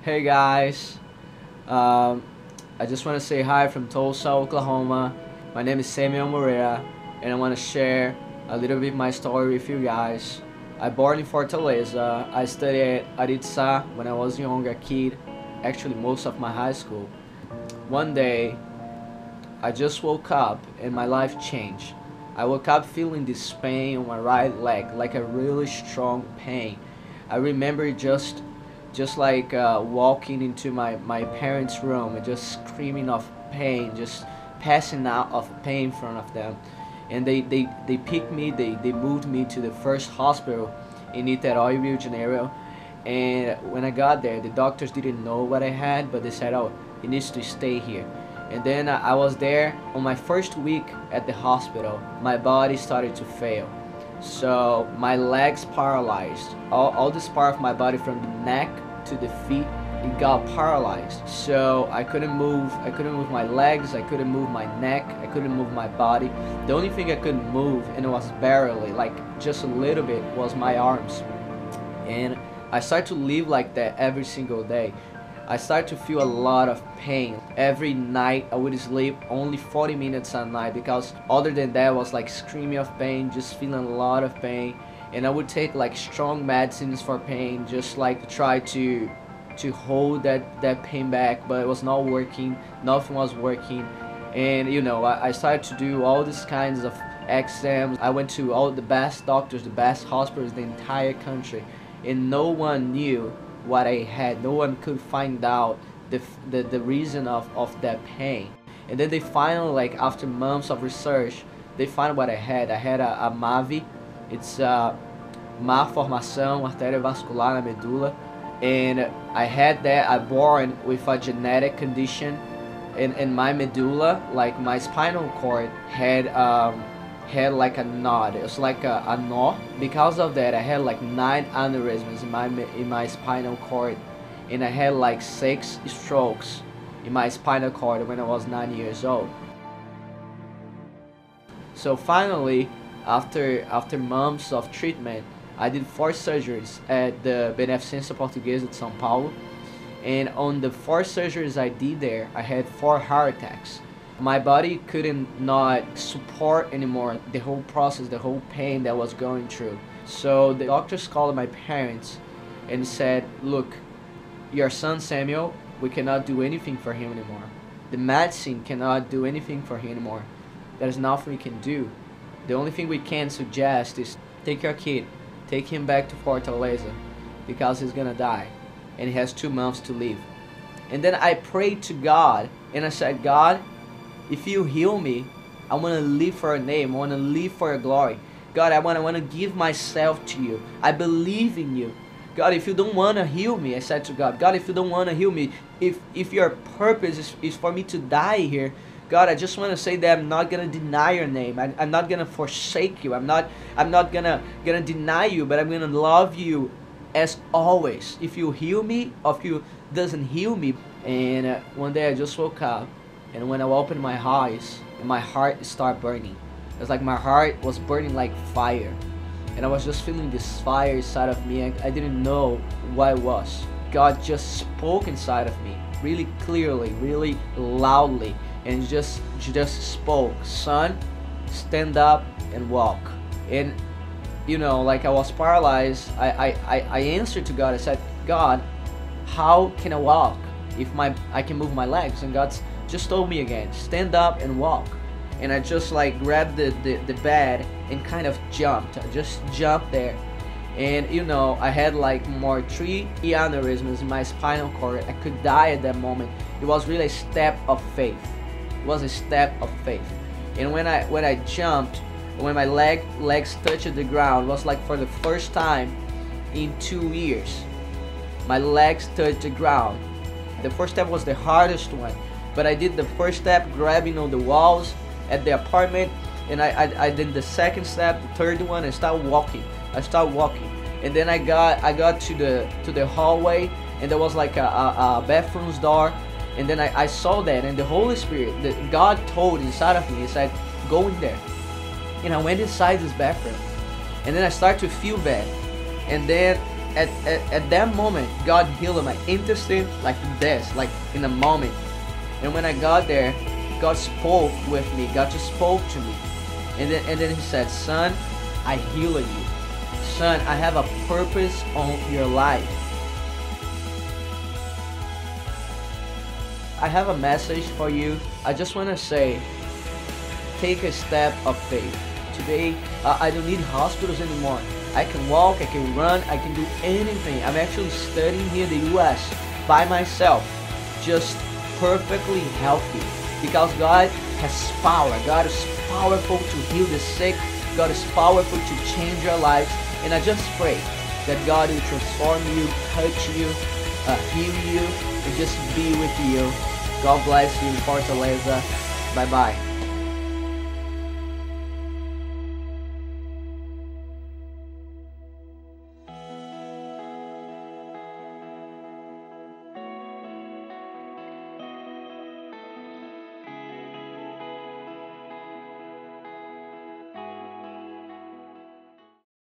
Hey guys, I just want to say hi from Tulsa, Oklahoma. My name is Samuel Moreira, and I want to share a little bit my story with you guys. I born in Fortaleza. I studied at Itza when I was young, a kid, actually most of my high school. One day, I just woke up and my life changed. I woke up feeling this pain on my right leg, like a really strong pain. I remember just like walking into my parents' room and just screaming of pain, just passing out of pain in front of them. And they picked me, they moved me to the first hospital in Niterói, Rio de Janeiro. And when I got there, the doctors didn't know what I had, but they said, oh, he needs to stay here. And then I was there on my first week at the hospital. My body started to fail. So my legs paralyzed. All this part of my body from the neck to the feet, it got paralyzed. So I couldn't move my legs, I couldn't move my neck, I couldn't move my body. The only thing I could move, and it was barely, like just a little bit, was my arms. And I started to live like that every single day. I started to feel a lot of pain. Every night I would sleep only 40 minutes a night, because other than that I was like screaming of pain, just feeling a lot of pain. And I would take like strong medicines for pain, just like to try to hold that pain back, but it was not working. Nothing was working. And you know, I started to do all these kinds of exams. I went to all the best doctors, the best hospitals in the entire country, and no one knew what I had. No one could find out the reason of that pain. And then they finally, like after months of research, they found what I had. I had a MAVE. It's malformação artéria vascular na medula, and I had that. I born with a genetic condition in my medulla, like my spinal cord had like a knot. It was like a knot. Because of that, I had like 9 aneurysms in my spinal cord, and I had like 6 strokes in my spinal cord when I was 9 years old. So finally, after months of treatment, I did 4 surgeries at the Beneficência Portuguesa de São Paulo, and on the 4 surgeries I did there, I had 4 heart attacks. My body couldn't not support anymore the whole process, the whole pain that I was going through. So the doctors called my parents and said, look, your son Samuel, we cannot do anything for him anymore. The medicine cannot do anything for him anymore. There's nothing we can do. The only thing we can suggest is take your kid, take him back to Fortaleza, because he's gonna die and he has 2 months to live. And then I prayed to God and I said, God, if you heal me, I want to live for your name, I want to live for your glory. God, I want to give myself to you. I believe in you. God, if you don't want to heal me, I said to God, God, if you don't want to heal me, if your purpose is for me to die here, God, I just want to say that I'm not going to deny your name. I'm not going to forsake you. I'm not going to deny you, but I'm going to love you as always. If you heal me or if you doesn't heal me. And one day I just woke up, and when I opened my eyes, my heart started burning. It's like my heart was burning like fire. And I was just feeling this fire inside of me. I didn't know what it was. God just spoke inside of me really clearly, really loudly, and just spoke, son, stand up and walk. And you know, like I was paralyzed, I answered to God. I said, God, how can I walk if I can move my legs? And God just told me again, stand up and walk. And I just like grabbed the bed and kind of jumped. I just jumped there. And you know, I had like 3 aneurysms in my spinal cord. I could die at that moment. It was really a step of faith. It was a step of faith. And when I jumped, when my legs touched the ground, it was like for the first time in 2 years. My legs touched the ground. The first step was the hardest one, but I did the first step grabbing on the walls at the apartment, and I did the second step, the third one, and started walking. And then I got to the hallway, and there was like a bathroom's door, and then I saw that, and the Holy Spirit, God told inside of me, He said, go in there. And I went inside this bathroom, and then I started to feel bad. And then at that moment, God healed my intestine like this, like in a moment. And when I got there, God spoke with me. God just spoke to me. And then he said, son, I healed you. Son, I have a purpose on your life. I have a message for you. I just want to say, take a step of faith. Today, I don't need hospitals anymore. I can walk, I can run, I can do anything. I'm actually studying here in the US by myself, just perfectly healthy. Because God has power. God is powerful to heal the sick. God is powerful to change your lives. And I just pray that God will transform you, touch you, heal you, and just be with you. God bless you, Fortaleza. Bye-bye.